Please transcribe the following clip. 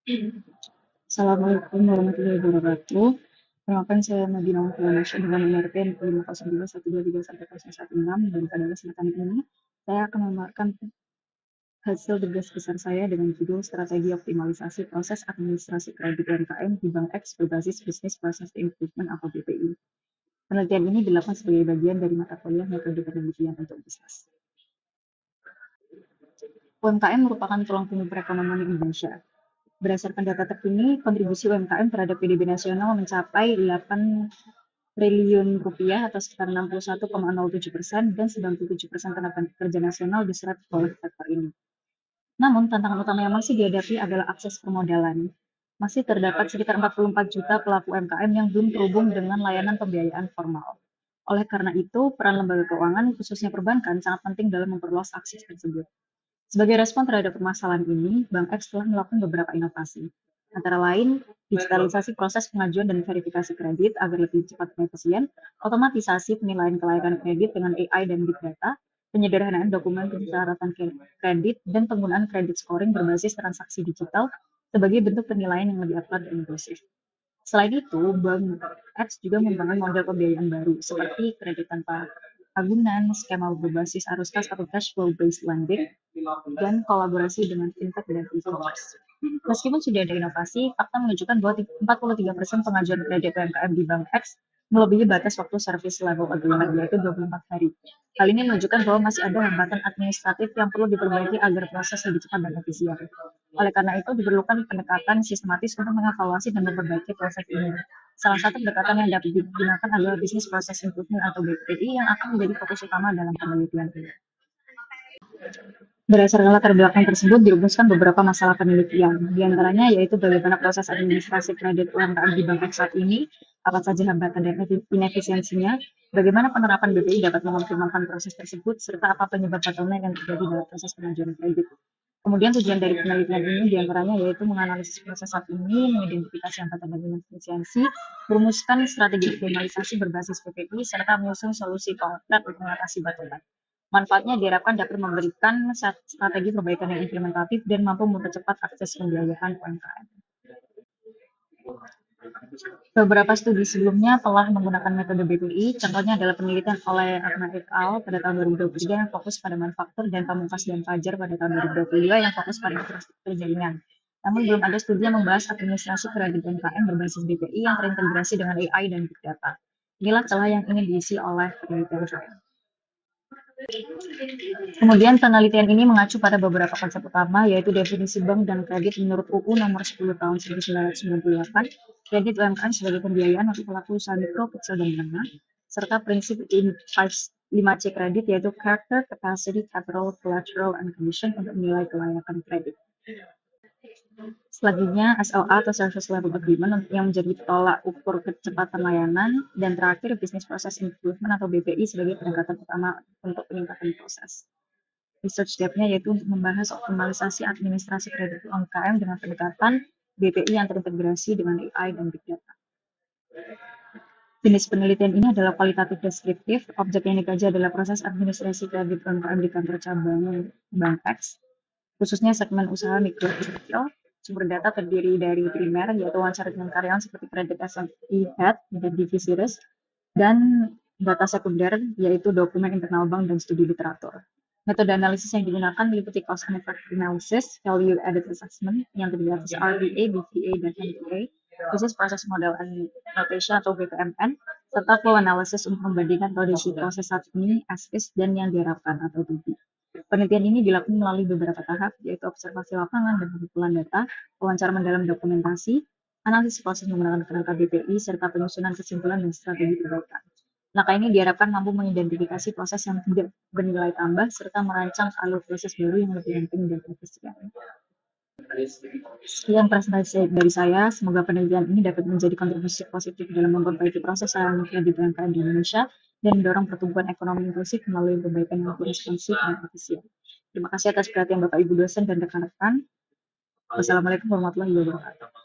Assalamualaikum warahmatullahi wabarakatuh. Perkenalkan saya Nadina Fianasya dengan nomor PIN 50212231116 dan pada kesempatan ini saya akan memaparkan hasil tugas besar saya dengan judul Strategi Optimalisasi Proses Administrasi Kredit UMKM di Bank X berbasis Business Process Improvement atau BPI. Penelitian ini dilakukan sebagai bagian dari mata kuliah metode penelitian untuk bisnis. UMKM merupakan tulang punggung perekonomian Indonesia. Berdasarkan data terkini, kontribusi UMKM terhadap PDB nasional mencapai 8 triliun rupiah atau sekitar 61,07% dan 97% tenaga kerja nasional diserap oleh sektor ini. Namun, tantangan utama yang masih dihadapi adalah akses permodalan. Masih terdapat sekitar 44 juta pelaku UMKM yang belum terhubung dengan layanan pembiayaan formal. Oleh karena itu, peran lembaga keuangan, khususnya perbankan, sangat penting dalam memperluas akses tersebut. Sebagai respon terhadap permasalahan ini, Bank X telah melakukan beberapa inovasi, antara lain digitalisasi proses pengajuan dan verifikasi kredit agar lebih cepat dan efisien, otomatisasi penilaian kelayakan kredit dengan AI dan Big Data, penyederhanaan dokumen persyaratan kredit, dan penggunaan kredit scoring berbasis transaksi digital sebagai bentuk penilaian yang lebih akurat dan inklusif. Selain itu, Bank X juga membangun model pembiayaan baru seperti kredit tanpa agunan, skema berbasis arus kas atau cash flow based lending, dan kolaborasi dengan fintech dan e-commerce. Meskipun sudah ada inovasi, fakta menunjukkan bahwa 43% pengajuan kredit UMKM di Bank X melebihi batas waktu service level agreement, yaitu 24 hari. Hal ini menunjukkan bahwa masih ada hambatan administratif yang perlu diperbaiki agar proses lebih cepat dan efisien. Oleh karena itu, diperlukan pendekatan sistematis untuk mengevaluasi dan memperbaiki proses ini. Salah satu pendekatan yang dapat digunakan adalah Business Process Improvement atau BPI yang akan menjadi fokus utama dalam penelitian ini. Berdasarkan latar belakang tersebut, dirumuskan beberapa masalah penelitian. Di antaranya yaitu bagaimana proses administrasi kredit UMKM di Bank X saat ini, apa saja hambatan dan inefisiensinya, bagaimana penerapan BPI dapat mengoptimalkan proses tersebut, serta apa penyebab bottleneck yang terjadi dalam proses pengajuan kredit. Kemudian tujuan dari penelitian ini diantaranya yaitu menganalisis proses saat ini, mengidentifikasi hambatan dan inefisiensi, merumuskan strategi optimalisasi berbasis BPI, serta menyusun solusi konkret untuk mengatasi bottleneck. Manfaatnya diharapkan dapat memberikan strategi perbaikan yang implementatif dan mampu mempercepat akses pembiayaan UMKM. Beberapa studi sebelumnya telah menggunakan metode BPI, contohnya adalah penelitian oleh Arna et al. Pada tahun 2023 yang fokus pada manufaktur dan Pamungkas dan Fajar pada tahun 2022 yang fokus pada infrastruktur jaringan. Namun belum ada studi yang membahas administrasi kredit UMKM berbasis BPI yang terintegrasi dengan AI dan Big Data. Inilah celah yang ingin diisi oleh penelitian saya. Kemudian penelitian ini mengacu pada beberapa konsep utama, yaitu definisi bank dan kredit menurut UU nomor 10 tahun 1998, kredit UMKM sebagai pembiayaan untuk pelaku usaha mikro, kecil, dan menengah, serta prinsip 5C kredit, yaitu character, capacity, capital, collateral, and condition untuk menilai kelayakan kredit. Selanjutnya, SLA atau Service Level Agreement yang menjadi tolak ukur kecepatan layanan, dan terakhir Business Process Improvement atau BPI sebagai pendekatan utama untuk peningkatan proses. Research step-nya yaitu untuk membahas optimalisasi administrasi kredit UMKM dengan pendekatan BPI yang terintegrasi dengan AI dan Big Data. Jenis penelitian ini adalah kualitatif deskriptif. Objek yang dikaji adalah proses administrasi kredit UMKM di kantor cabang Bank X, khususnya segmen usaha mikro dan kecil. Sumber data terdiri dari primer, yaitu wawancara dengan karyawan seperti kredit SME Head dan divisi risk, dan data sekunder, yaitu dokumen internal bank dan studi literatur. Metode analisis yang digunakan meliputi cost and effect analysis, value added assessment, yang terdiri atas RVA, BVA, dan MVA, Business Process Model and Notation atau BPMN, serta flow analysis untuk membandingkan kondisi proses saat ini, as is, dan yang diharapkan atau to be. Penelitian ini dilakukan melalui beberapa tahap, yaitu observasi lapangan dan pengumpulan data, wawancara mendalam dokumentasi, analisis proses menggunakan kerangka BPI, serta penyusunan kesimpulan dan strategi perbaikan. Langkah ini diharapkan mampu mengidentifikasi proses yang tidak bernilai tambah, serta merancang alur proses baru yang lebih ramping dan efisien. Sekian presentasi dari saya, semoga penelitian ini dapat menjadi kontribusi positif dalam memperbaiki proses layanan kredit UMKM di Indonesia dan mendorong pertumbuhan ekonomi inklusif melalui perbaikan yang lebih responsif dan efisien. Terima kasih atas perhatian Bapak Ibu dosen dan rekan-rekan. Wassalamualaikum warahmatullahi wabarakatuh.